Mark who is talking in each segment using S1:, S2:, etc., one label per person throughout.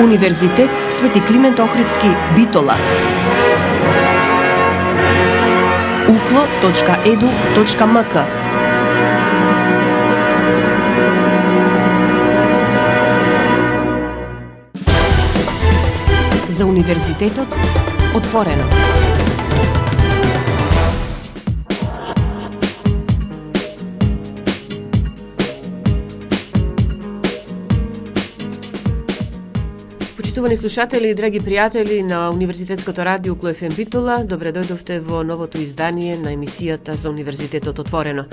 S1: Универзитет Свети Климент Охридски, Битола. uklo.edu.mk. За универзитетот отворено. Почитувани слушатели и драги пријатели на Универзитетското радио Укло ФМ Битола, добре дојдовте во новото издание на емисијата за Универзитетот отворено.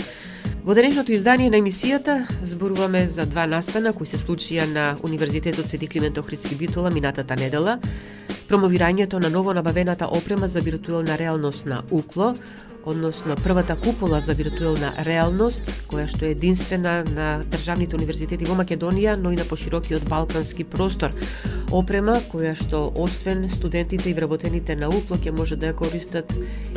S1: Во денешното издание на емисијата зборуваме за два настана кои се случија на Универзитетот Свети Климент Охридски Битола минатата недела, промовирањето на ново набавената опрема за виртуелна реалност на Укло, односно првата купола за виртуелна реалност, која што е единствена на државните универзитети во Македонија, но и на поширокиот балкански простор. Опрема која што освен студентите и вработените на Укло ќе може да ја користат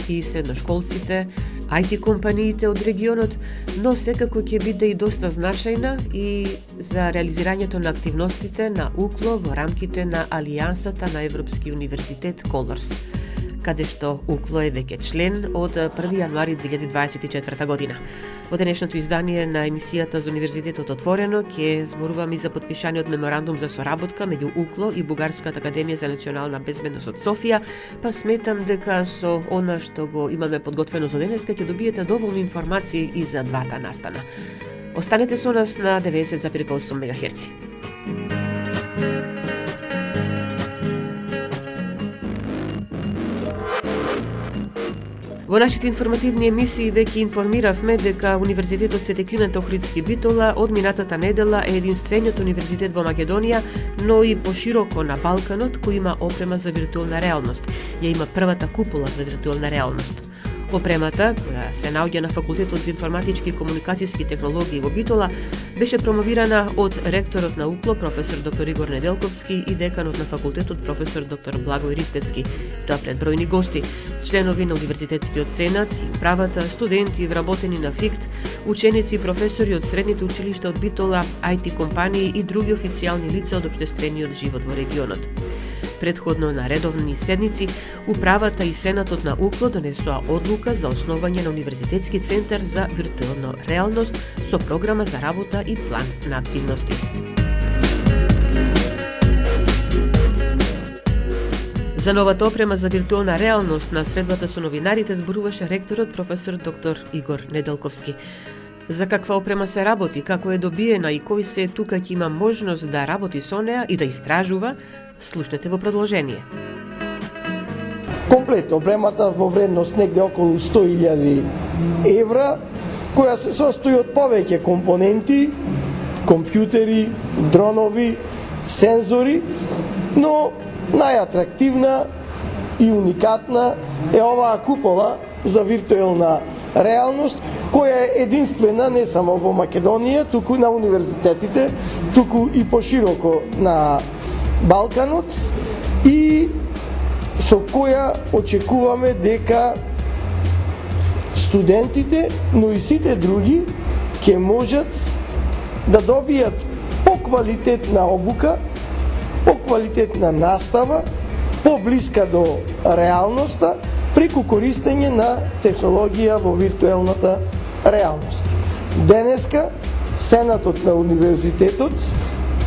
S1: и средношколците, IT компаниите од регионот, но секако ќе биде и доста значајна и за реализирањето на активностите на Укло во рамките на Алијансата на Европски универзитет Колорс, каде што Укло е веќе член од 1 јануари 2024 година. Во денешното издание на емисијата за Универзитетот отворено ќе зборуваме за подпишаниот меморандум за соработка меѓу Укло и Бугарската академија за национална безбедност од Софија, па сметам дека со она што го имаме подготвено за денеска ќе добиете доволно информации и за двата настана. Останете со нас на 90,8 МГц. Во нашите информативни емисии веќе информиравме дека Универзитетот Свети Климент Охридски Битола од минатата недела е единствениот универзитет во Македонија, но и пошироко на Балканот кој има опрема за виртуелна реалност. Ја има првата купола за виртуелна реалност. Опремата, која се наоѓа на Факултетот за информатички и комуникацијски технологии во Битола, беше промовирана од ректорот на Укло, професор доктор Игор Неделковски, и деканот на факултетот, професор доктор Благој Ристевски. Тоа пред бројни гости, членови на Универзитетскиот сенат, и управата, студенти, вработени на ФИКТ, ученици и професори од средните училишта од Битола, IT компании и други официјални лица од општествениот живот во регионот. Предходно на редовни седници, управата и сенатот на Укло донесоа одлука за основање на Универзитетски центар за виртуелна реалност со програма за работа и план на активности. За новата опрема за виртуелна реалност на средбата со новинарите зборуваше ректорот професор доктор Игор Неделковски. За каква опрема се работи, како е добиена и кој се тука ќе има можност да работи со неа и да истражува, слушнете во продолжение.
S2: Комплет опремата во вредност негде околу 100.000 евра, која се состои од повеќе компоненти, компјутери, дронови, сензори, но најатрактивна и уникатна е оваа купола за виртуелна реалност, која е единствена не само во Македонија, туку на универзитетите, туку и пошироко на Балканот, и со која очекуваме дека студентите, но и сите други ќе можат да добијат поквалитетна обука, поквалитетна настава, поблиска до реалноста, преку користење на технологија во виртуелната реалност. Денеска Сенатот на Универзитетот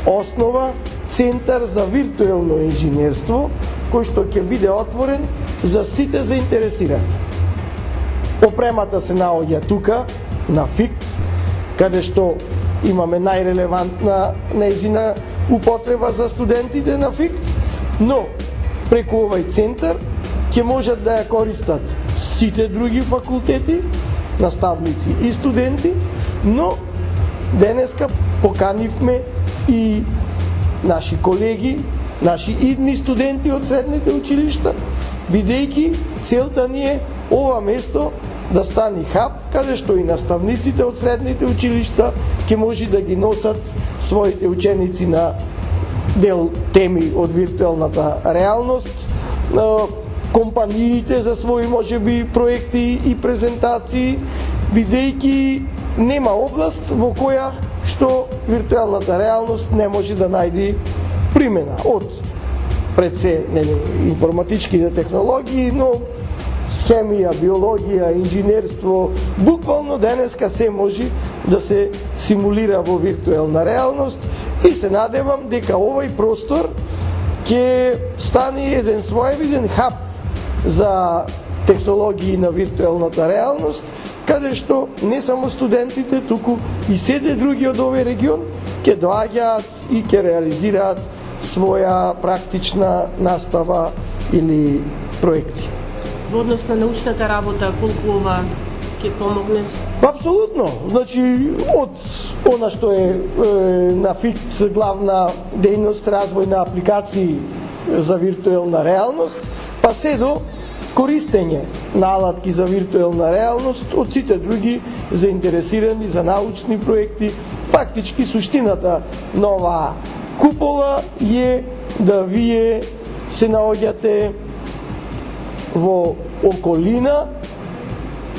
S2: основа Центар за виртуелно инженерство, кој што ќе биде отворен за сите заинтересирани. Опремата се наоѓа тука, на ФИКТ, каде што имаме најрелевантна нејзина употреба за студентите на ФИКТ, но преку овај центар ќе можат да ја користат сите други факултети, наставници и студенти, но денеска поканивме и наши колеги, наши идни студенти од средните училишта, бидејќи целта ни е ова место да стане хаб, каде што и наставниците од средните училишта ќе може да ги носат своите ученици на дел теми од виртуелната реалност, компаниите за своји можеби проекти и презентации, бидејќи нема област во која што виртуелната реалност не може да најде примена од пред се информатичките технологии, но хемија, биологија, инженерство, буквално денеска се може да се симулира во виртуелна реалност и се надевам дека овој простор ќе стане еден своевиден хаб за технологии на виртуелната реалност, каде што не само студентите, туку и седе други од овој регион ќе доаѓаат и ќе реализираат своја практична настава или проекти.
S1: Во однос на научната работа, колку ова ќе помогне?
S2: Апсолутно. Значи, од она што е на ФИКТ главна дејност, развој на апликации за виртуелна реалност, па се до користење на алатки за виртуелна реалност од сите други заинтересирани за научни проекти. Фактички, суштината на оваа купола е да вие се наоѓате во околина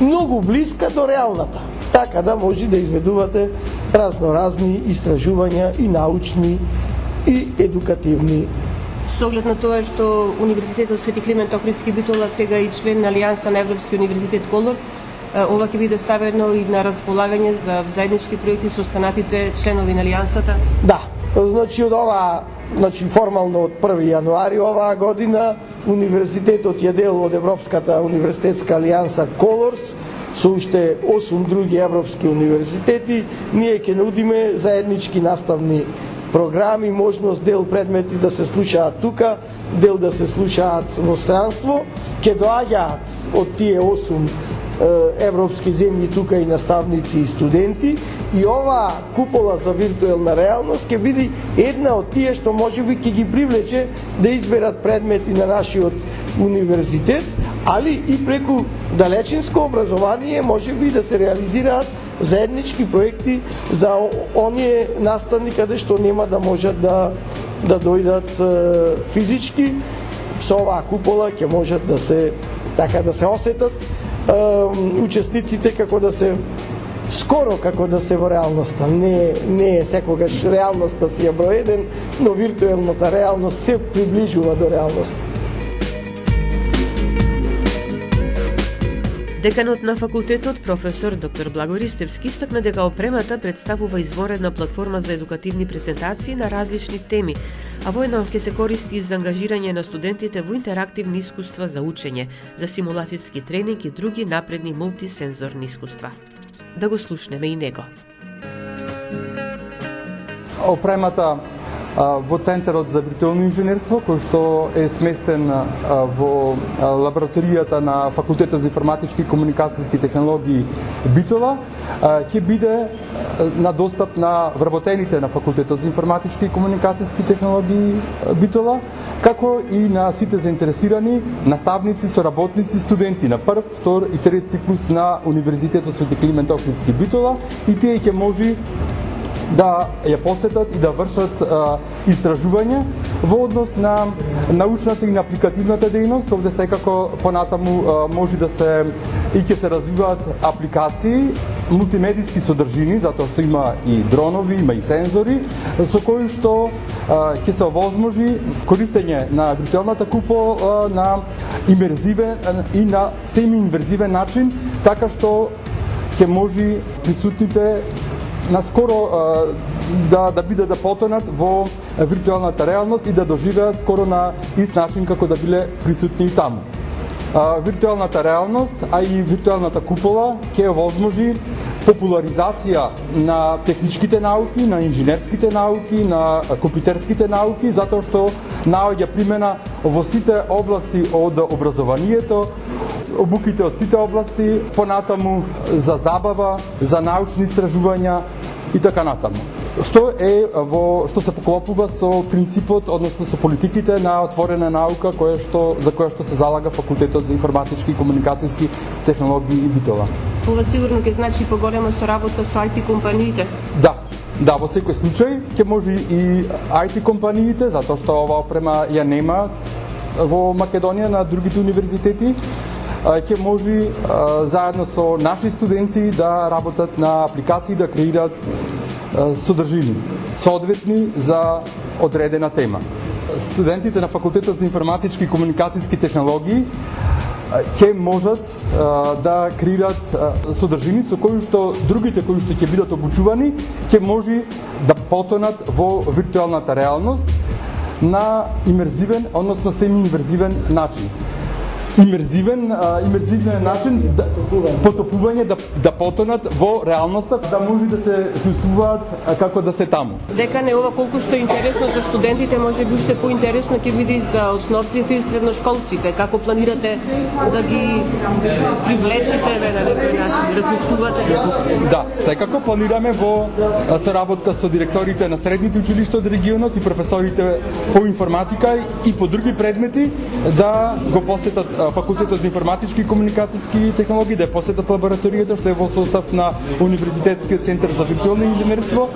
S2: многу блиска до реалната, така да може да изведувате разноразни истражувања и научни и едукативни.
S1: Со оглед на тоа што Универзитетот Свети Климент Охридски Битола сега и член на Алијанса на Европски универзитет Колорс, ова ќе биде ставено и на располагање за заеднички проекти со останатите членови на Алијансата?
S2: Да, значи од ова, формално од 1 јануари оваа година универзитетот е дел од Европската универзитетска алијанса Колорс со уште 8 други европски универзитети. Ние ќе нудиме заеднички наставни програми, можност дел предмети да се слушаат тука, дел да се слушаат во странство. Ќе доаѓаат од тие 8 европски земји тука и наставници и студенти, и оваа купола за виртуелна реалност ќе биде една од тие што можеби ќе ги привлече да изберат предмети на нашиот универзитет, али и преку далечинско образование можеби да се реализираат заеднички проекти за оние наставни каде што нема да можат да дојдат физички. Со оваа купола ќе можат да се осетат учесниците како да се скоро како да се во реалноста. Не е секогаш реалноста си е број еден, но виртуелната реалност се приближува до реалноста.
S1: Деканот на факултетот, професор доктор Благо Ристевски, истакна дека опремата представува изворедна платформа за едукативни презентации на различни теми, а воедно ќе се користи за ангажирање на студентите во интерактивни искуства за учење, за симулацијски тренинг и други напредни мултисензорни искуства. Да го слушнеме и него.
S3: Опремата во Центарот за виртуелно инженерство, кој што е сместен во лабораторијата на Факултетот за информатички и комуникацијски технологии Битола, ќе биде на достап на вработените на Факултетот за информатички и комуникацијски технологии Битола, како и на сите заинтересирани наставници, соработници, студенти на прв, втор и трет циклус на Универзитетот Свети Климент Охридски Битола, и тие ќе може да ја посетат и да вршат истражување во однос на научната и на апликативната дејност. Овде секако понатаму може да се и ќе се развиваат апликации, мултимедиски содржини, затоа што има и дронови, има и сензори, со кои што ќе се овозможи користење на виртуелната купола на имерзивен и на семи-инверзивен начин, така што ќе може присутните наскоро да бидат да потонат во виртуелната реалност и да доживеат скоро на ист начин како да биле присутни и таму. Виртуелната реалност, а и виртуелната купола ќе овозможи популаризација на техничките науки, на инженерските науки, на компјутерските науки, затоа што наоѓа примена во сите области од образованието, обуките од сите области, понатаму за забава, за научни истражувања и така натаму. Што се поклопува со принципот, односно со политиките на отворена наука за која што се залага Факултетот за информатички и комуникацијски технологии и Битола.
S1: Ова сигурно ќе значи поголема соработка со IT компаниите?
S3: Да, во секој случај ќе може и IT компаниите, затоа што ова опрема ја нема во Македонија на другите универзитети, ќе може заедно со наши студенти да работат на апликации, да креираат содржини, соодветни за одредена тема. Студентите на факултетот за информатички и комуникацијски технологии ќе можат да креираат содржини со кои што другите кои што ќе бидат обучувани ќе може да потонат во виртуелната реалност на имерзивен, односно семи-имерзивен начин. Имерзивен начин потопување да потонат во реалноста, да може да се чувствуваат како да се таму.
S1: Дека не ова колку што е интересно за студентите, може би уште поинтересно ќе биде и за основците и средношколците. Како планирате да ги привлечете на некој начин, размислувате?
S3: Да, секако планираме во соработка со директорите на средните училишта од регионот и професорите по информатика и по други предмети да го посетат факултетот за информатички и комуникацијски технологии, да посетат лабораторијата што е во состав на Универзитетскиот центар за виртуелно инженерство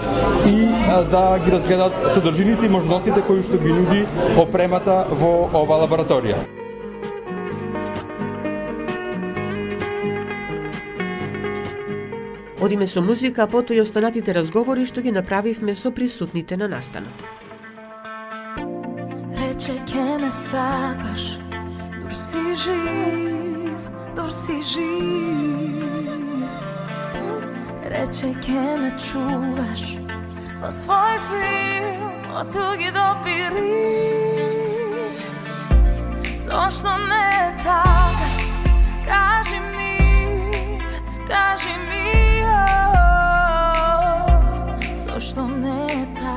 S3: и да ги разгледат содржините и можностите кои што ги нуди опремата во ова лабораторија.
S1: Одиме со музика, а потоа и останатите разговори што ги направивме со присутните на настанот.
S4: Рече ке ме сакаш, дур си жив. Рече ке ме чуваш во свој филм од туги допири. Зошто не е така? Кажи ми, зошто не е така?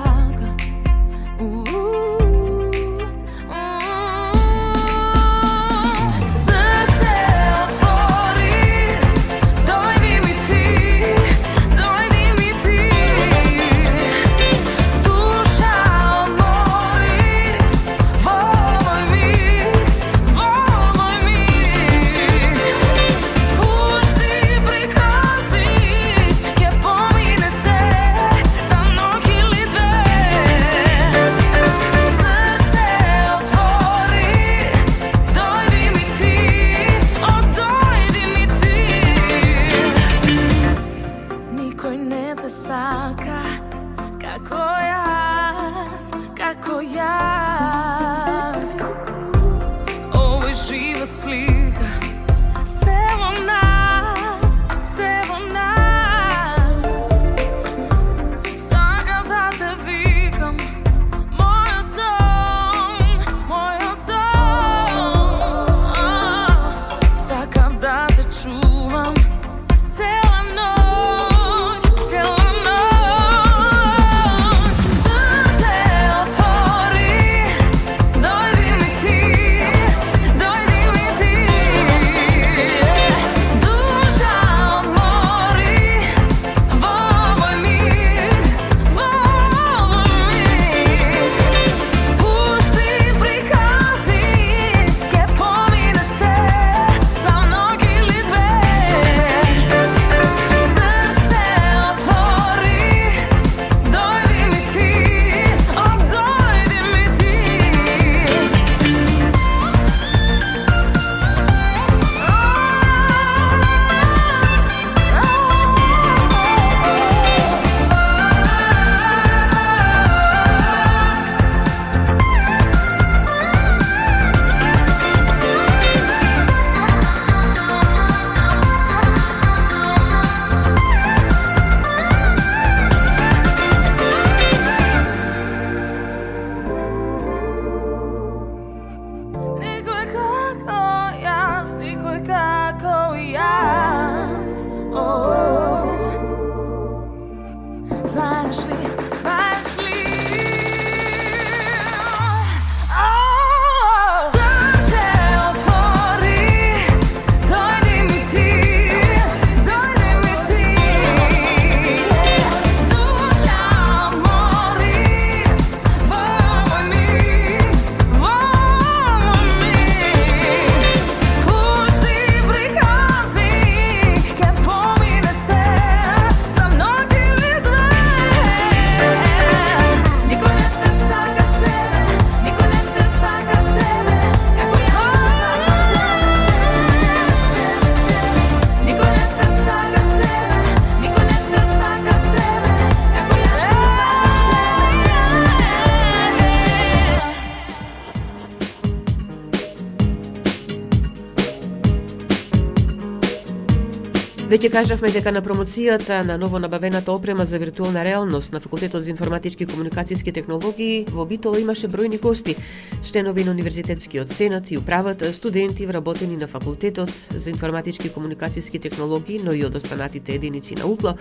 S1: Веќе кажавме дека на промоцијата на ново набавената опрема за виртуелна реалност на Факултетот за информатички и комуникацијски технологии во Битола имаше бројни гости, членови на Универзитетскиот сенат и управата, студенти вработени на Факултетот за информатички и комуникацијски технологии, но и од останатите единици на УКЛО,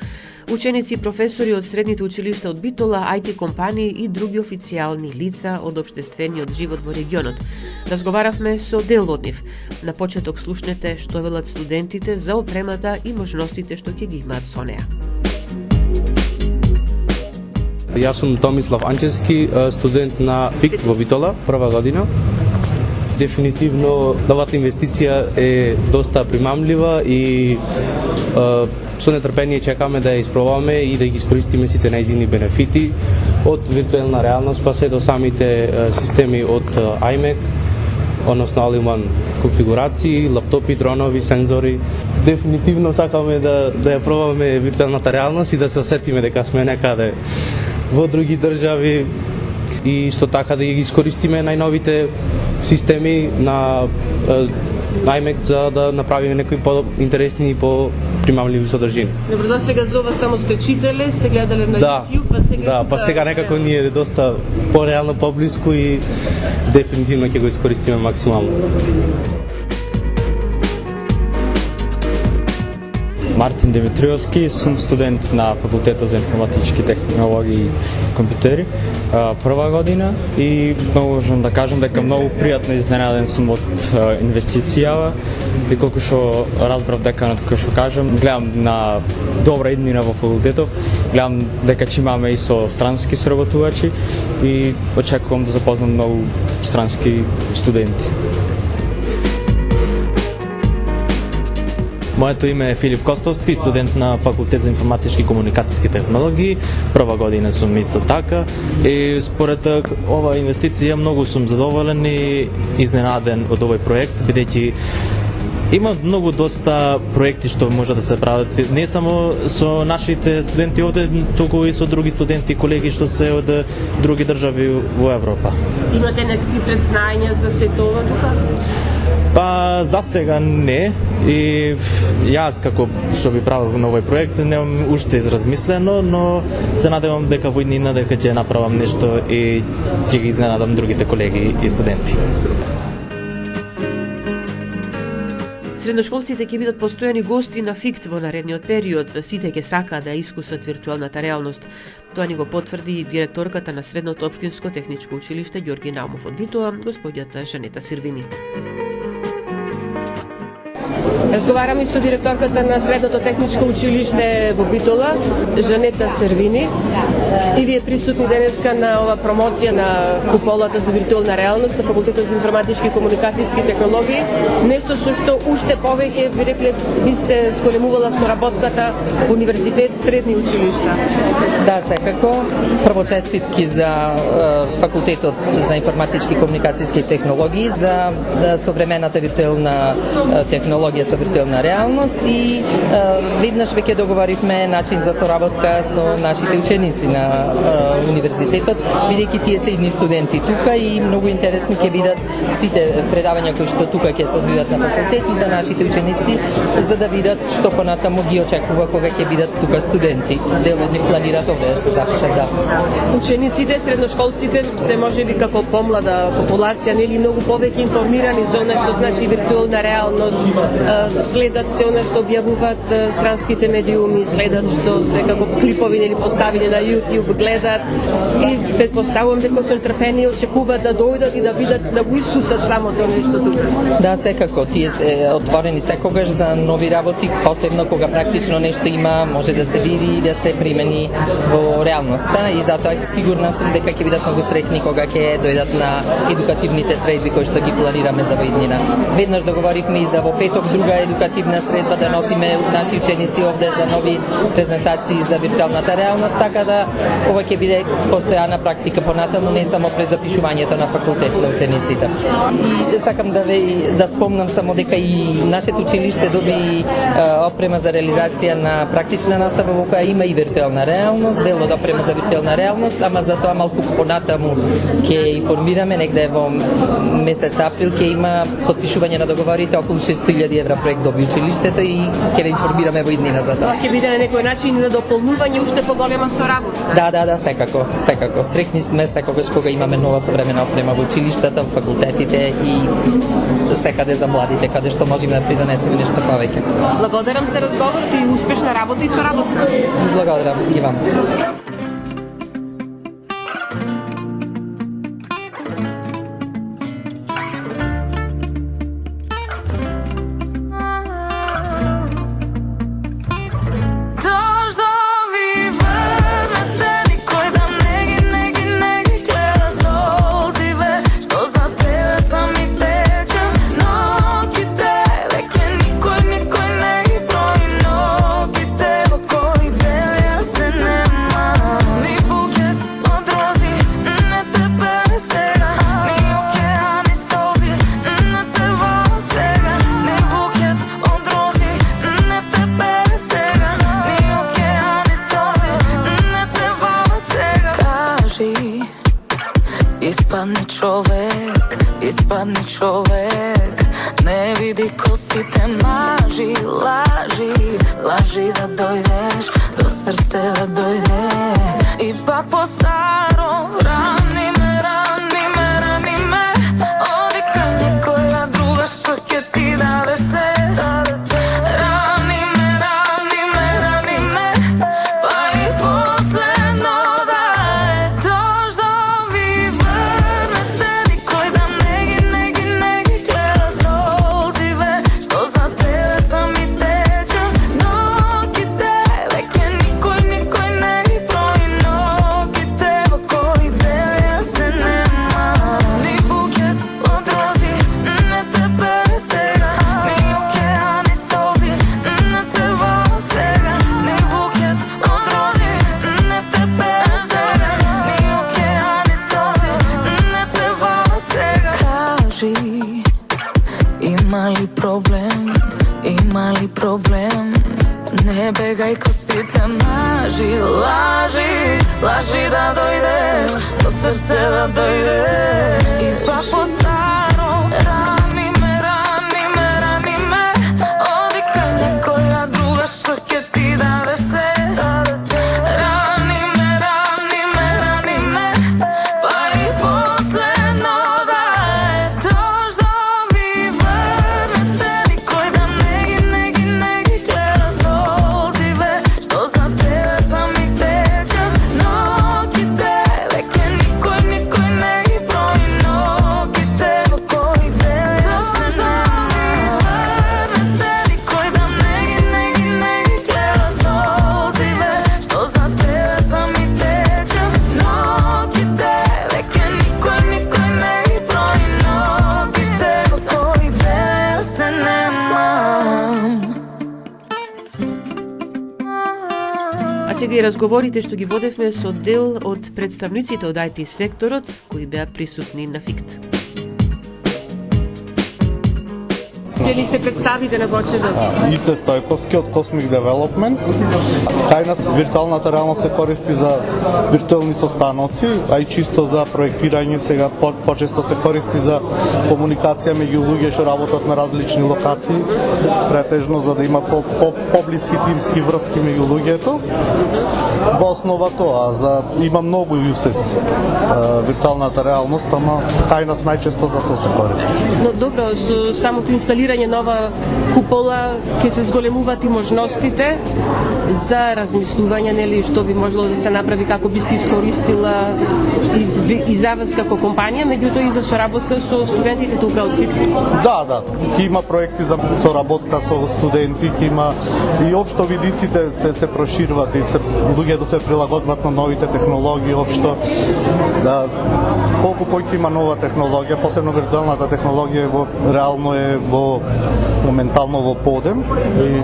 S1: ученици и професори од средните училишта од Битола, IT компании и други официјални лица од општествениот живот во регионот. Разговаравме со дел од нив. На почеток слушнете што велат студентите за опремата и можностите што ќе ги имаат со неа.
S5: Јас сум Томислав Анчевски, студент на ФИКТ во Битола, прва година. Дефинитивно, новата инвестиција е доста примамлива и со нетрпение чекаме да ја испробаме и да ги искористиме сите најзини бенефити од виртуелна реалност па се до самите системи од iMac, односно all-in-one конфигурации, лаптопи, дронови, сензори. Дефинитивно сакаме да ја пробаме виртуелната реалност и да се осетиме дека сме некаде во други држави и исто така да ги искористиме најновите системи на iMac за да направиме некои по-интересни и по-примамливи содржини.
S1: Добро, до сега за ова само сте чителе, сте гледале на YouTube, па сега...
S5: Да, па сега некако ни е доста по-реално, по-блиско и дефинитивно ќе го искористиме максимално.
S6: Мартин Димитриевски, сум студент на Факултетот за информатички технологии и компјутери, прва година и можам да кажам дека многу пријатно изненаден сум од инвестицијава и колку што разбрав дека како што кажам, гледам на добра иднина во факултетот, гледам дека ќе имаме и со странски соработувачи и очекувам да запознам многу странски студенти.
S7: Моето име е Филип Костовски, студент на Факултет за информатички и комуникацијски технологии. Прва година сум исто така и според ова инвестиција многу сум задоволен и изненаден од овој проект, бидејќи има многу доста проекти што може да се прават не само со нашите студенти овде, туку и со други студенти и колеги што се од други држави во Европа.
S1: Имате некакви представања за сето ова тука?
S7: Па за сега не и јас како што би правил на овој проект немам уште изразмислено, но се надевам дека во иднина дека ќе направам нешто и ќе ги изненадам другите колеги и студенти.
S1: Средношколците ќе бидат постојани гости на ФИКТ во наредниот период. Сите ќе сакаат да искусат виртуелната реалност. Тоа ни го потврди и директорката на Средното општинско техничко училиште Ѓорги Наумов од Битола, господјата Жанета Сирвини. Разговараме со директорката на Средното техничко училиште во Битола, Жанета Сервини. И вие присутни денеска на ова промоција на куполата за виртуелна реалност на Факултетот за информатички и комуникацијски технологии. Нешто со што уште повеќе би рекле би се зголемувала соработката универзитет средни училишта.
S8: Да, секако. Прво честитки за Факултетот за информатички и комуникацијски технологии за современата виртуелна технологија со виртуелна реалност и веднаш веќе договоривме начин за соработка со нашите ученици на универзитетот, бидејќи тие се идни студенти тука и многу интересни ќе бидат сите предавања кои што тука ќе се одвијат на факултет и за нашите ученици, за да видат што понатаму ги очекува кога ќе бидат тука студенти. Дел од нив планираат овде да се запишат, да.
S1: Учениците, средношколците се можеби како помлада популација, нели многу повеќе информирани за она што значи виртуелна реалност, следат се она што објавуваат странските медиуми, следат што се како клипови или поставени на YouTube, гледат и предпоставувам дека со нетрпение очекуваат да дојдат и да видат, да го искусат самото нешто тука.
S8: Да, секако, тие се отворени секогаш за нови работи, посебно кога практично нешто има, може да се види и да се примени во реалноста и затоа сигурна сум дека ќе бидат многу среќни кога ќе дојдат на едукативните средби кои што ги планираме за воиднина. Веднаш договоривме и за во петок друга едукативна средба да носиме наши ученици овде за нови презентации за виртуелната реалност, така да ова ќе биде постојана практика понатаму, не само пред запишувањето на факултет на учениците. И сакам да спомнам само дека и нашето училиште доби опрема за реализација на практична настава во која има и виртуелна реалност, дел од опрема за виртуелна реалност, ама за тоа малку понатаму ќе информираме негде во месец април ќе има подпишување на договорите, околу 600.000 евра проект доби училиштето и ќе ве информираме во иднина за тоа.
S1: Тоа ќе биде на некој начин на дополнување уште поголема соработка.
S8: Да, секако. Стрекни сме секогаш кога имаме нова современа опрема во училиштата, во факултетите и секаде за младите, каде што можеме да придонесеме нешто повеќе.
S1: Благодарам за разговорот и успешна работа и соработка.
S8: Благодарам и вам.
S4: Ispadni čovek, ne vidi ko si te maži, laži da dojdeš, do srce da dojde. Ipak po staro, rani me, odi ka nekoja druga što ke ti dade se. Rani me, pa i posledno da je to što vi vrnete, nikoj da negi gleda solzive, što za tebe sam i tečan, nogi tebe, ke nikoj negi broji nogi tebe, koji tebe ja se nema. Ni buket od rozi, ne te bere sega, ni okean ni solzi, ne te vala sega. Ni buket od rozi, ne te bere sega, ni okean ni solzi, ne te vala sega. Kaži, ima li problem, ne begaj ko si te maži, laži da dojdeš, do srce da dojdeš. Ipak po staro, rani me, odi ka nekoja druga što ke ti dade se. Rani me, pa i posledno da je to što vi vrnete, nikoj da negi gleda solzive, što za tebe sam i tečan, nogi tebe, ke nikoj negi broji nogi tebe, koji tebe ja se nema. Vrnete, nikoj da negi gleda solzive, što za tebe sam i tečan, nogi tebe, ke nikoj negi broji nogi tebe, koji tebe ja se nemam.
S1: А сега и разговорите што ги водевме со дел од представниците од IT секторот кои беа присутни на ФИКТ. Ќе ли се представите на почеток?
S9: Ице Стојковски од Cosmic Development. Кај нас виртуалната реалност се користи за виртуелни состаноци, а и чисто за проектирање сега почесто се користи за комуникација меѓу луѓе што работат на различни локации, претежно за да има поблиски тимски врски меѓу луѓето. Во основа тоа, има многу uses виртуалната реалност, ама кај нас најчесто за тоа се користи.
S1: Но добро, со самото инсталирање нова купола ќе се зголемуваат и можностите за размислување, нели, што би можело да се направи, како би се искористила и за вас како компанија, меѓутоа и за соработка со студентите тука од ФИКТ.
S9: Да, ќе има проекти за соработка со студенти, ќе има и општо видиците се прошируваат и луѓето се прилагодваат на новите технологии општо. Да, колку поќе има нова технологија, посебно виртуелната технологија реално е во моментално во подем и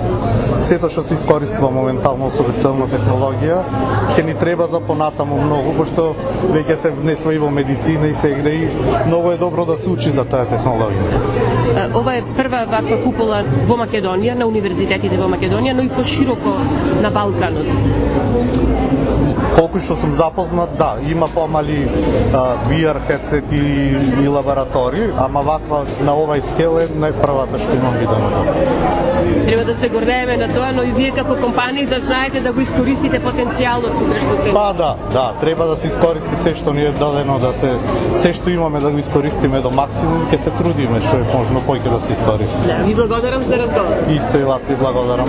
S9: сето што се искориства моментално со виртуелна технологија ќе ни треба за понатаму многу, пошто веќе се внесува и во медицина и сегде и многу е добро да се учи за таа технологија.
S1: Ова е прва ваква купола во Македонија, на универзитетите во Македонија, но и пошироко на Балканот.
S9: Колку што сум запознат, да, има помали VR хедсети и лаборатории, ама ваква на овај скел е најпрвата што имам видено за сега.
S1: Треба да се гордееме на тоа, но и вие како компании да знаете да го искористите потенцијалот тука што се.
S9: Па да, треба да се искористи се што ни е дадено, да се што имаме да го искористиме до максимум, ќе се трудиме што е можно поќе да се искористи.
S1: Да, ви благодарам за разговор.
S9: Исто и вас ви благодарам.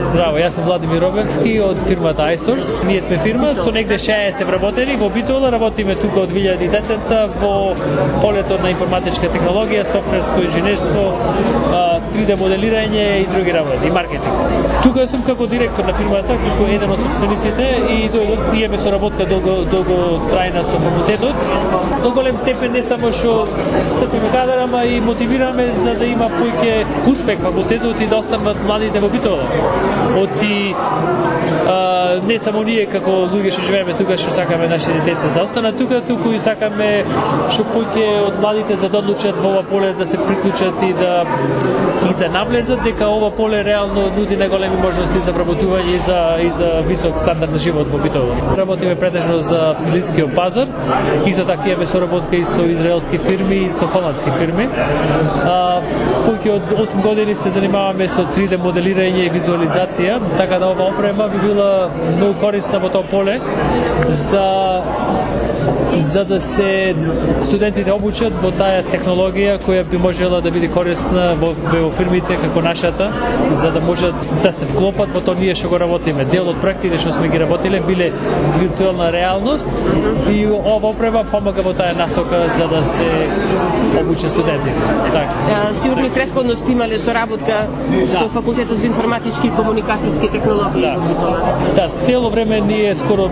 S10: Здраво, јас сум Владимир Робевски од фирмата iSource. Ние сме фирма со негде 60 вработени во Битола, работиме тука од 2010 во полето на информатичка технологија, софтверско инженерство, 3D моделирање и други работи, и маркетинг. Тука сум како директор на фирмата, како еден од собствениците и имаме соработка долго трајна со факултетот. До голем степен не само што црпиме кадар, ама и мотивираме за да има поќе успех факултетот и да останат младите во Битола. Не само ние како луѓе што живееме тука што сакаме нашите деца да останат тука, туку и сакаме што поќе од младите за да одлучат во ова поле да се приклучат и да навлезат, дека ова поле реално нуди најголеми можности за вработување и за висок стандард на живот во Битола. Работиме претежно за вселенскиот пазар, исто така имаме соработка и со израелски фирми и со холандски фирми. Поќе од 8 години се занимаваме со 3D моделирање и визуализација, така да ова опрема би била многу корисна во тоа поле за да се студентите обучат во таа технологија која би можела да биде корисна во фирмите како нашата, за да можат да се вклопат во тоа ние што го работиме. Дел од проектите што сме ги работиле биле виртуелна реалност и ова опрема помага во таа насока за да се обучат студентите. Така.
S1: Сигурно и претходно сте имале соработка со факултетот за информатички и комуникацијски технологии.
S10: Да, цело време ние скоро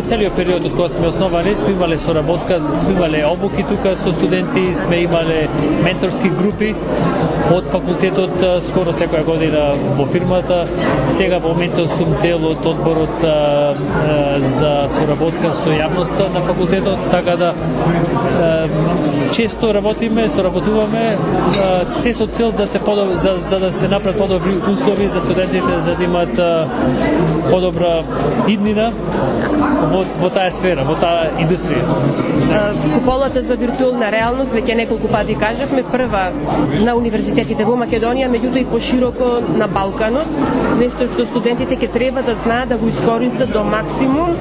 S10: целиот период од кога сме основани сме имале соработка, сме имале обуки тука со студенти, сме имале менторски групи од факултетот скоро секоја година во фирмата. Сега во моментот сум дел од одборот за соработка со јавноста на факултетот, така да често соработуваме се со цел да се за да се направат подобри услови за студентите за да имат подобра иднина во таа сфера, во таа индустрија.
S1: Куполата за виртуелна реалност, веќе неколку пати кажавме, прва на универзитетите во Македонија, меѓутоа и пошироко на Балканот, нешто што студентите ќе треба да знаат да го искористат до максимум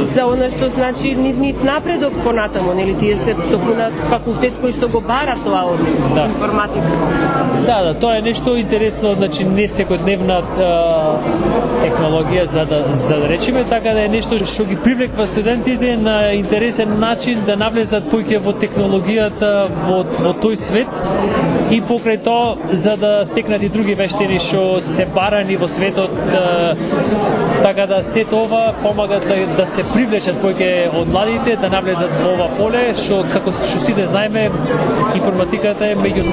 S1: за она што значи нивниот напредок понатаму, нели тие се токму на факултет кој што го бара тоа од информатика.
S10: Да, тоа е нешто интересно, значи не секојдневна технологија за да речеме, така да е нешто што ги привлекува студентите на интересен начин да навлезат поќе во технологијата во тој свет и покрај тоа за да стекнат и други вештини што се барани во светот, така да се ова помага да се привлечат поќе од младите да навлезат во ова поле, што како што сите знаеме, информатиката е меѓу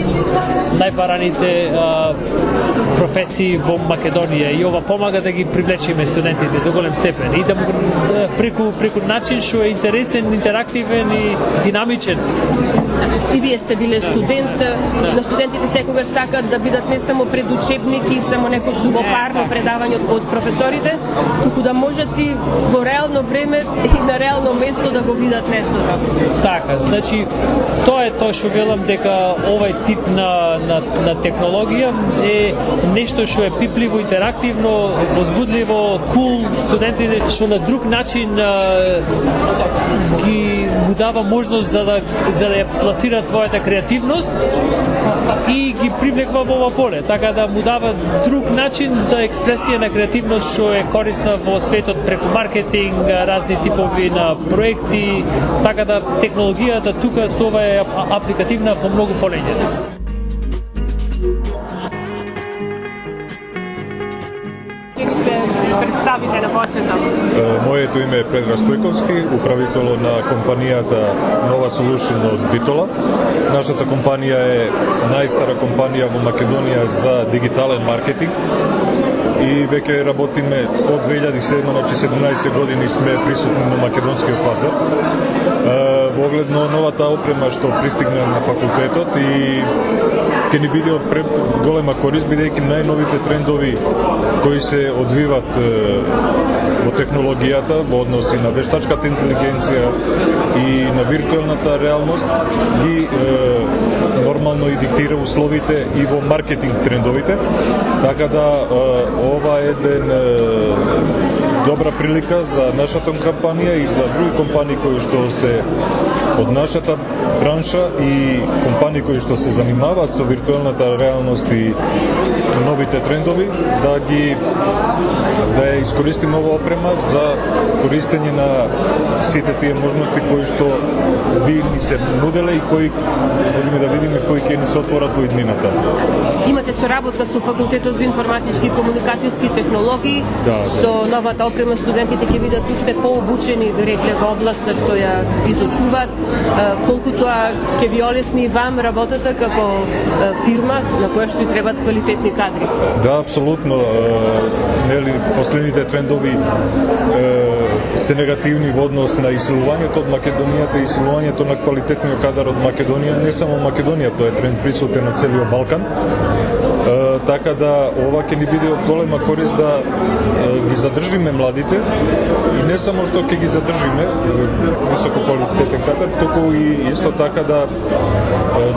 S10: најбараните професии во Македонија и ова помага да ги привлечеме студентите до голем степен и да преку начин што е интересен, интерактивен и динамичен.
S1: И вие сте биле студент, на студентите секогаш сакаат да бидат не само пред учебник и само некој субопарно предавање од професорите, туку да можат и во реално време и на реално место да го видат нешто
S10: така. Значи, тоа е тоа што велам дека овај тип на технологија е нешто што е пипливо, интерактивно, возбудливо, кул, студентите што на друг начин ги му дава можност за да ја пласираат својата креативност и ги привлекува во ова поле, така да му дава друг начин за експресија на креативност што е корисна во светот преку маркетинг, разни типови на проекти, така да технологијата тука со ова е апликативна во многу полења.
S1: представите на почеток?
S11: Моето име е Предраг Стојковски, управител на компанијата Nova Solution од Битола. Нашата компанија е најстара компанија во Македонија за дигитален маркетинг и веќе работиме од 2007, значи 17 години сме присутни на македонскиот пазар. Во оглед на новата опрема што пристигна на факултетот и ќе ни биде од голема корист, бидејќи најновите трендови кои се одвиват во технологијата, во односи на вештачката интелигенција и на виртуелната реалност, ги нормално и диктира условите и во маркетинг трендовите. Така да ова е еден добра прилика за нашата компанија и за други компании кои што се од нашата бранша и компании кои што се занимаваат со виртуелната реалност и новите трендови, да ја искористиме ова опрема за користење на сите тие можности кои што би ни се нуделе и кои можеме да видиме кои ќе ни се отворат во иднината.
S1: Имате соработка со факултетот за информатички и комуникацијски технологии. Со новата опрема студентите ќе бидат уште пообучени, рекле, во областа што ја изучуваат. Колку тоа ќе ви олесни вам работата како фирма на која што и требаат квалитетни кадри?
S11: Да, апсолутно. Нели последните трендови се негативни во однос на исилувањето од Македонијата и исилувањето на квалитетниот кадар од Македонија, не само Македонија, тоа е тренд присутен на целиот Балкан. Така да ова ќе ни биде од голема корист да ги задржиме младите и не само што ќе ги задржиме високо квалитетен кадар, туку и исто така да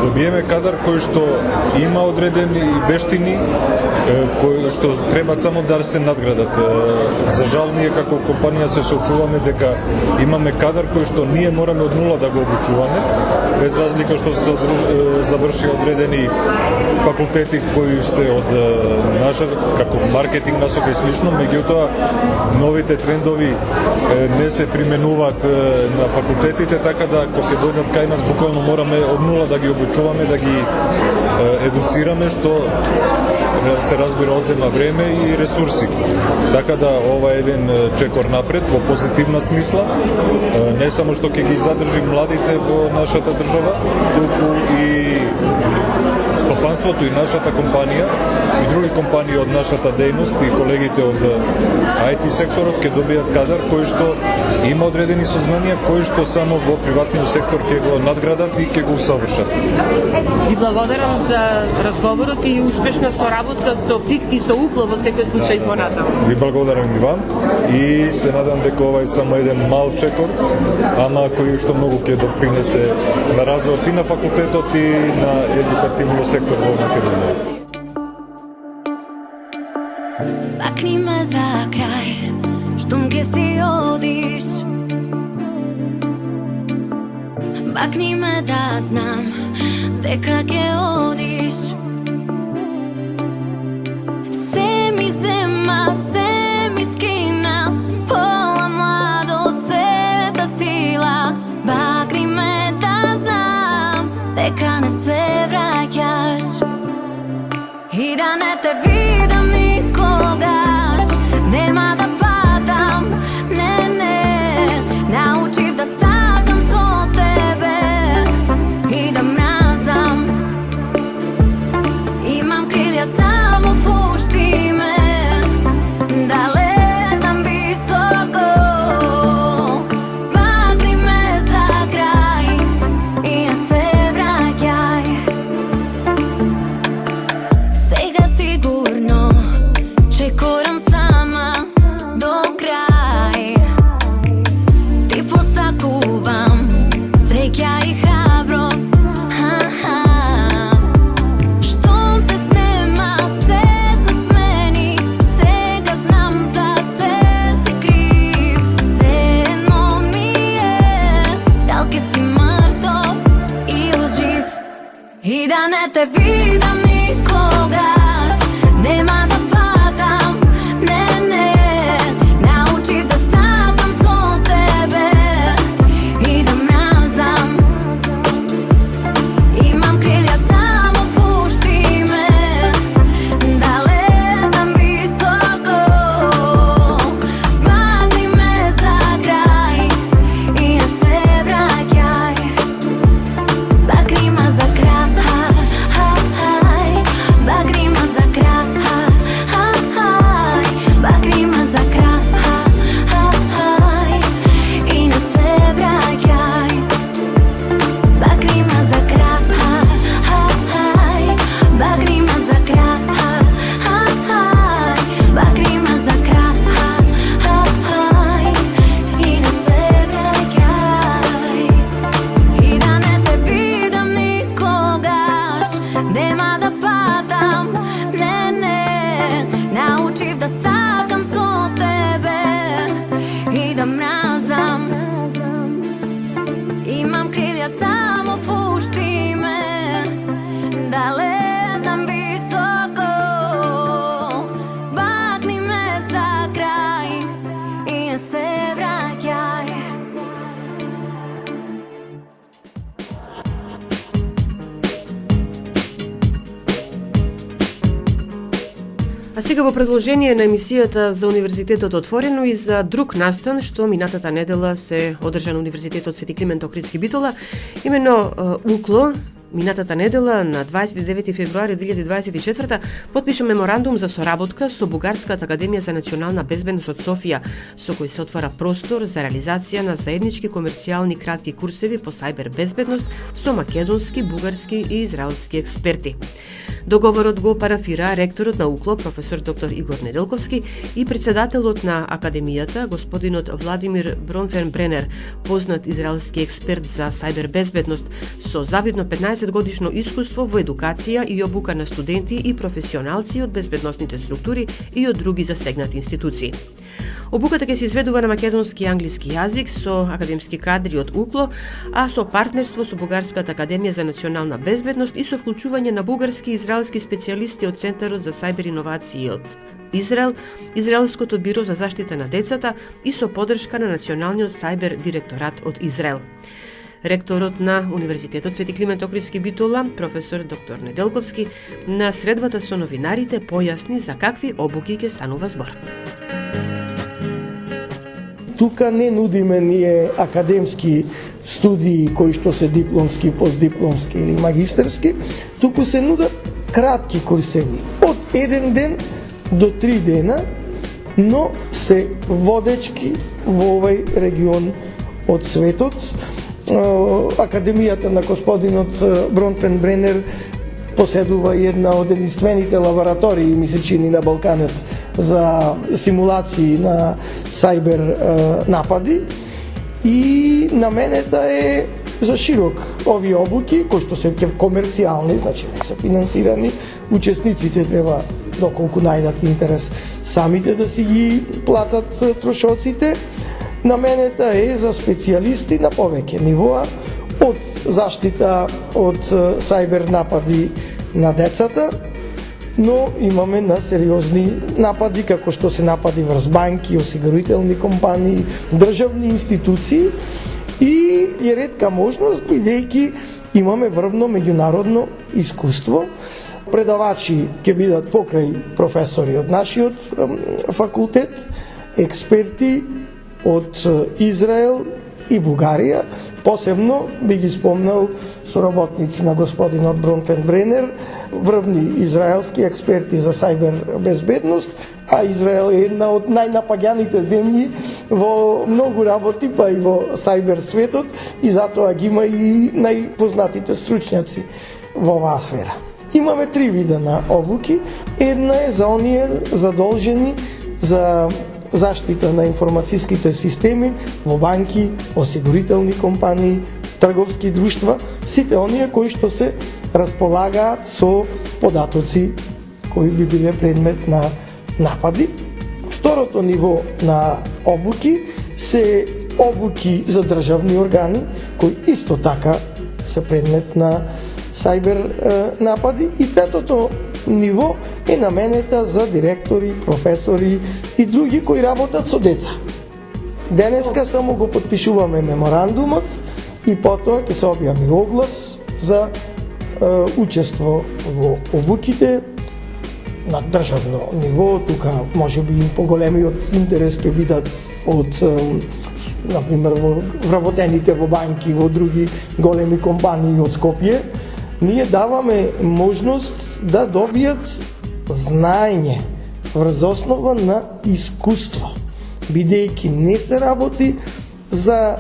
S11: добиеме кадар кој што има одредени вештини кои што треба само да се надградат. За жал ние како компанија се соочуваме дека имаме кадар кој што ние мораме од нула да го обучуваме, без разлика што се заврши одредени факултети кои се од наша како маркетинг насока и слично, меѓутоа новите трендови не се применуваат на факултетите, така да кога ќе дојдат кај нас буквално мораме од нула да ги обучуваме, да ги едуцираме, што се разбира одзема време и ресурси. Така да ова е еден чекор напред во позитивна смисла, не само што ќе ги задржи младите во нашата држава, туку и стопанството и нашата компанија и други компании од нашата дејност и колегите од IT секторот ќе добијат кадар кој што има одредени сознанија кои што само во приватниот сектор ќе го надградат и ќе го усавршат.
S1: Ви благодарам за разговорот и успешна соработка со ФИКТ и со УКЛО во секој случај понатаму.
S11: Ви благодарам и вам и се надам дека ова е само еден мал чекор, ама кој што многу ќе допринесе на развојот и на факултетот и на едукативниот сектор во Македонија.
S4: Bakni me za kraj, shtum ke si odiš. Bakni me da znam, дека ke odiš. Se mi zema, se mi skina, pola mladost, sveta sila. Bakni me da znam, дека ne se vraćaš. I da ne te vidim nikogaš, nema da padam, ne, naučim da sakam so tebe i da mrazam. Imam krilja, samo pušti me, da letam visoko. Bakni me za kraj i ja se vraćaj. Сега сигурно чекорам сама до крај. Ти посакувам среќа и храброст. Штом те снема, се се смени. Сега знам за се си крив. Се едно ми е, дали си мртов или жив. И да не те видам никогаш, нема да падам, не, научив да сакам со тебе и да мразам. Имам крилја, само пушти ме, да летам високо.
S1: А сега во продолжение на емисијата за Универзитетот Отворено и за друг настан што минатата недела се одржа на Универзитетот Свети Климент Охридски Битола, именно УКЛО минатата недела на 29 февруари 2024 потпиша меморандум за соработка со Бугарската академија за национална безбедност од Софија, со кој се отвара простор за реализација на заеднички комерцијални кратки курсеви по сајбер безбедност со македонски, бугарски и израелски експерти. Договорот го парафира ректорот на УКЛО, професор доктор Игор Неделковски, и председателот на академијата, господинот Владимир Бронфенбренер, познат израелски експерт за сајбер безбедност, со завидно 15-годишно искуство во едукација и обука на студенти и професионалци од безбедносните структури и од други засегнати институции. Обуката ќе се изведува на македонски и англиски јазик со академски кадри од УКЛО, а со партнерство со Бугарската академија за национална безбедност и со вклучување на бугарски и израелски специјалисти од Центарот за сајбер иновации од Израел, Израелското биро за заштита на децата и со подршка на Националниот сајбер директорат од Израел. Ректорот на Универзитетот Свети Климент Охридски Битола, професор доктор Неделковски, на средбата со новинарите појасни за какви обуки ќе станува збор.
S2: Тука не нудиме ние академски студии кои што се дипломски, постдипломски или магистерски, туку се нудат кратки курсеви од 1 ден до 3 дена, но се водечки во овој регион од светот. Академијата на господинот Бронфенбренер поседува една од единствените лаборатории, ми се чини, на Балканот за симулации на сајбер напади, и наменета е за широк овие обуки, кои што се комерцијални, значи не се финансирани, учесниците треба доколку најдат интерес самите да си ги платат трошоците. Наменета е за специјалисти на повеќе нивоа, од заштита од сајбер напади на децата, но имаме на сериозни напади, како што се напади врз банки, осигурителни компании, државни институции, и е ретка можност, бидејќи имаме врвно меѓународно искуство. Предавачи ќе бидат покрај професори од нашиот факултет, експерти од Израел и Бугарија. Посебно би ги спомнал соработници на господинот Бронфенбренер, врвни израелски експерти за сајбер безбедност, а Израел е една од најнапаѓаните земји во многу работи, па и во сајбер светот, и затоа ги има и најпознатите стручњаци во оваа сфера. Имаме 3 вида на обуки. Една е за оние задолжени за заштита на информацијските системи во банки, осигурителни компании, трговски друштва, сите оние кои што се располагаат со податоци кои би биле предмет на напади. Второто ниво на обуки се обуки за државни органи, кои исто така се предмет на сајбер напади. И третото ниво е наменета за директори, професори и други кои работат со деца. Денеска само го подпишуваме меморандумот и потоа ќе се објави оглас за учество во обуките на државно ниво. Тука може би поголемиот интерес ќе бидат од например во вработените во банки, во други големи компании од Скопје. Ние даваме можност да добијат знаење врз основа на искуство, бидејќи не се работи за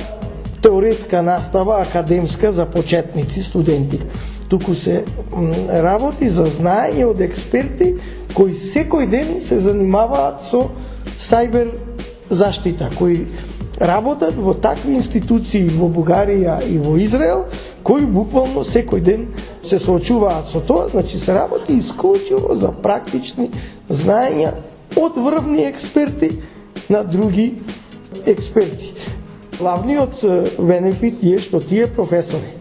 S2: теоретска настава, академска за почетници, студенти. Туку се работи за знаење од експерти кои секој ден се занимаваат со сајбер заштита, кои работат во такви институции во Бугарија и во Израел, кои буквално секој ден се соочуваат со тоа. Значи се работи исклучиво за практични знаења од врвни експерти на други експерти. Главниот бенефит е што тие професори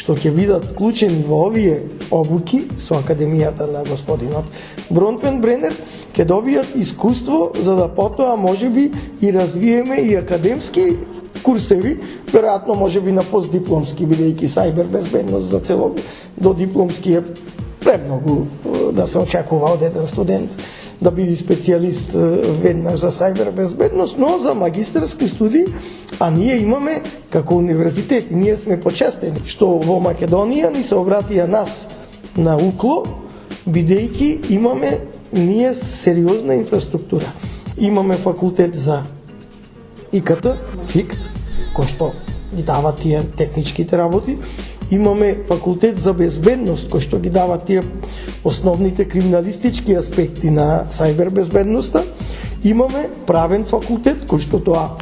S2: што ќе бидат вклучени во овие обуки со академијата на господинот Бронфенбренер, ќе добијат искуство за да потоа можеби и развиеме и академски курсеви, веројатно можеби на постдипломски, бидејќи сајбер безбедност за цело до дипломски е премногу да се очекува од еден студент да биде специјалист веднаш за сајбербезбедност, но за магистарски студии, а ние имаме како универзитет, ние сме почестени што во Македонија ни се обратија нас на УКЛО, бидејќи имаме ние сериозна инфраструктура. Имаме факултет за ИКТ, ФИКТ, кој што ги дава тие техничките работи. Имаме факултет за безбедност, кој што ги дава тие основните криминалистички аспекти на сајбербезбедноста. Имаме правен факултет, кој што тоа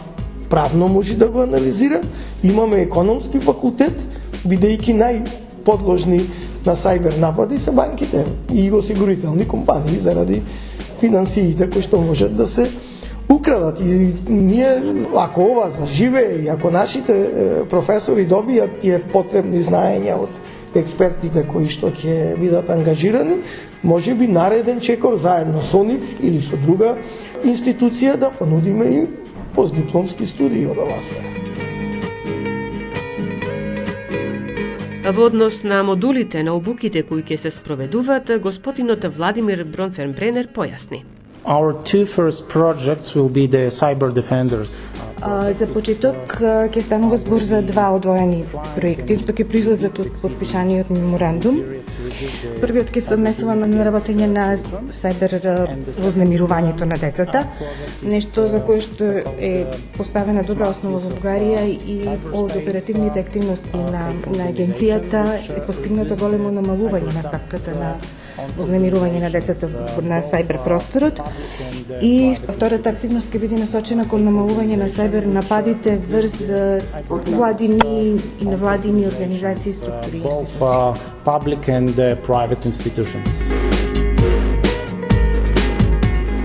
S2: правно може да го анализира. Имаме економски факултет, бидејќи најподложни на сајбер напади се банките и осигурителни компании заради финансиите кои што можат да се украдат. И ние, ако ова заживее и ако нашите професори добијат тие потребни знаења од експертите кои што ќе бидат ангажирани, може би нареден чекор заедно со нив или со друга институција да понудиме и постдипломски студии од оваа сфера.
S1: Во однос на модулите на обуките кои ќе се спроведуваат, господинот Владимир Бронфенбренер појасни.
S12: Our two first projects will be the Cyber Defenders.
S13: За почеток ќе станува збор за два одвоени проекти што ќе произлезат од подпишаниот меморандум. Првиот ќе се однесува на наработење на сајбер вознемирувањето на децата, нешто за кое што е поставена добра основа во Бугарија и од оперативните активности на агенцијата е постигнато големо намалување на стапката на вознемирување на децата на сајбер просторот. И втората активност ќе биде насочена кон намалување на сајбер нападите врз владини и невладини организации и структури.
S12: Both public and private institutions.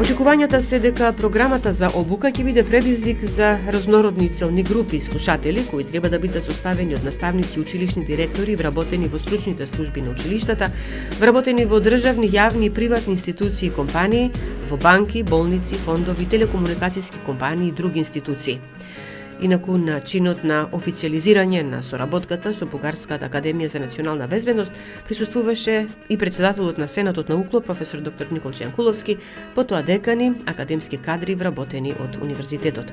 S1: Очекувањата се дека програмата за обука ќе биде предизвик за разнородни целни групи слушатели кои треба да бидат составени од наставници, училишни директори, вработени во стручните служби на училиштата, вработени во државни, јавни и приватни институции и компании, во банки, болници, фондови, телекомуникацијски компании и други институции. Инаку начинот на официализирање на соработката со Бугарската академија за национална безбедност присуствуваше и председателот на Сенатот на УКЛО, професор доктор Николче Јанкуловски, потоа декани, академски кадри вработени од универзитетот.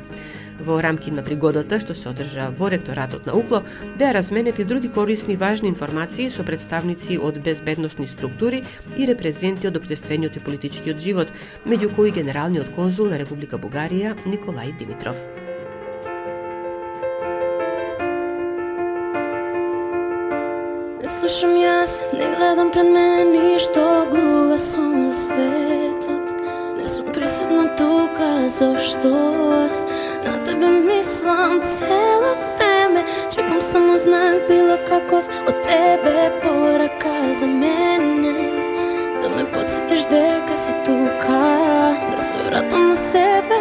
S1: Во рамки на пригодата, што се одржа во ректоратот на УКЛО, беа разменети други корисни важни информации со представници од безбедносни структури и репрезенти од општествениот и политичкиот живот, меѓу кои генералниот конзул на Република Бугарија Николај Димитров.
S4: Слушам јас, не гледам пред мене ништо, глуva сум за светот. Не сум присутна тука, зашто? На тебе мислам цело време, чекам само знак било каков од тебе, порака за мене. Да ме подсетиш дека си тука, да се вратам на себе.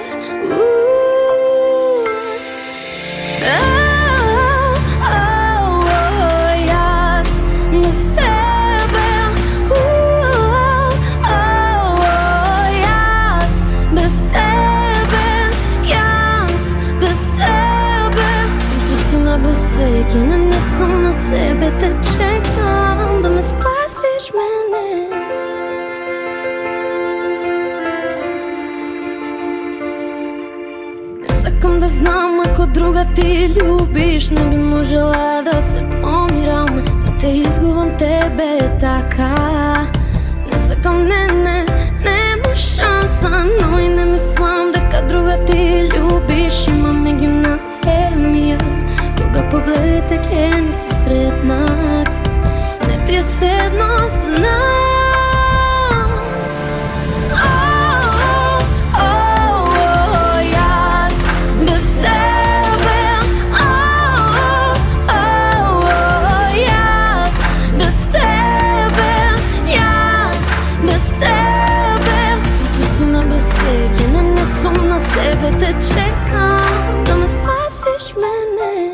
S4: Кина не сум на себе, те чекам да ме спасиш мене. Не сакам да знам ако друга ти любиш, не би можела да се помирам, да те изгубам тебе така. Не сакам, нема шанса, но и не мислам дека друга ти любиш, има меѓу нас хемија. Кога погледите ке ни се сретнат, не ти е седно знам. Јас без тебе, јас без тебе, јас без тебе. Сум пустина без твеќе, не сум на себе, те чекам да ме спасиш мене.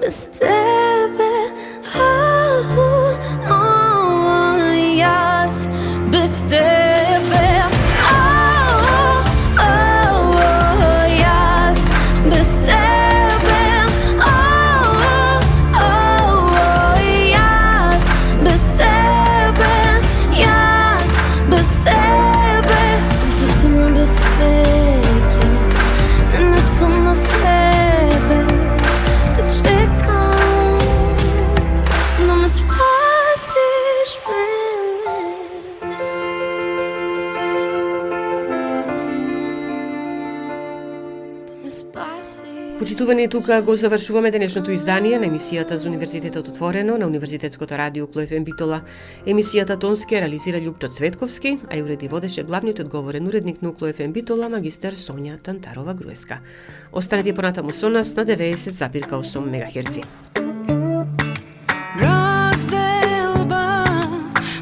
S4: Без тебе,
S1: Почитувани, тука го завршуваме денешното издание на емисијата за Универзитетот Отворено на Универзитетското радио Кло ФМ Битола. Емисијата тонски реализира Љупчо Цветковски, а ја уреди водеше главниот одговорен уредник на Кло ФМ Битола, магистер Сонја Тантарова-Груевска. Останете понатаму со нас на 90,8 МГц.
S4: Разделба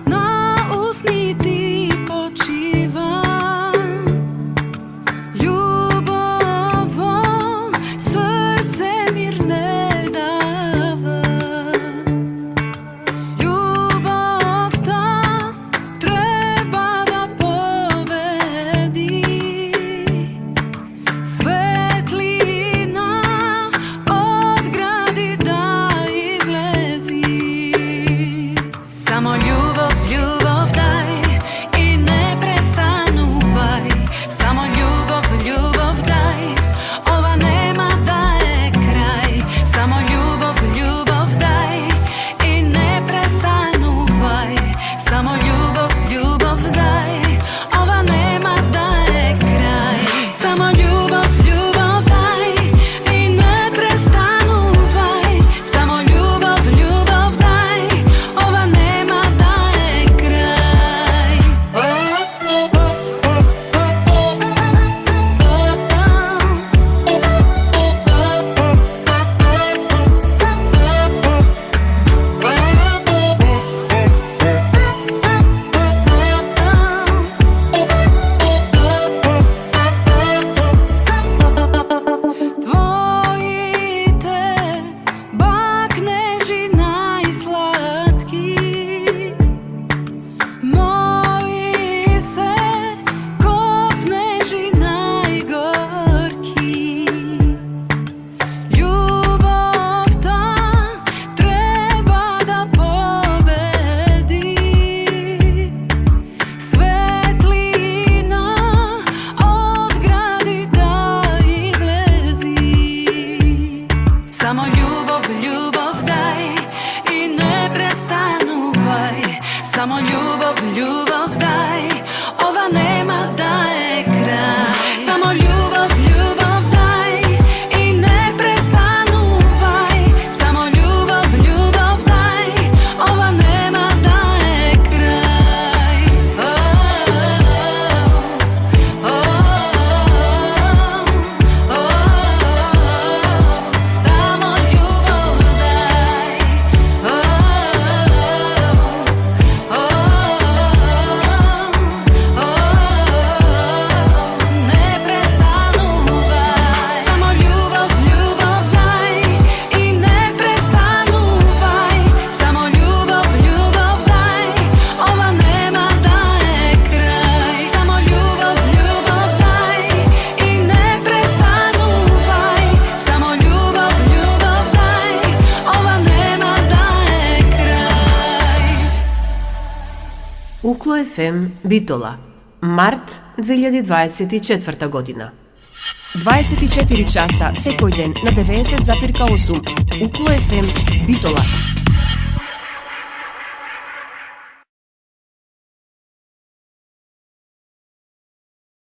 S4: на усните почива.
S1: Кло ФМ Битола, март 2024 година. 24 часа секој ден на 90,8 Кло ФМ Битола.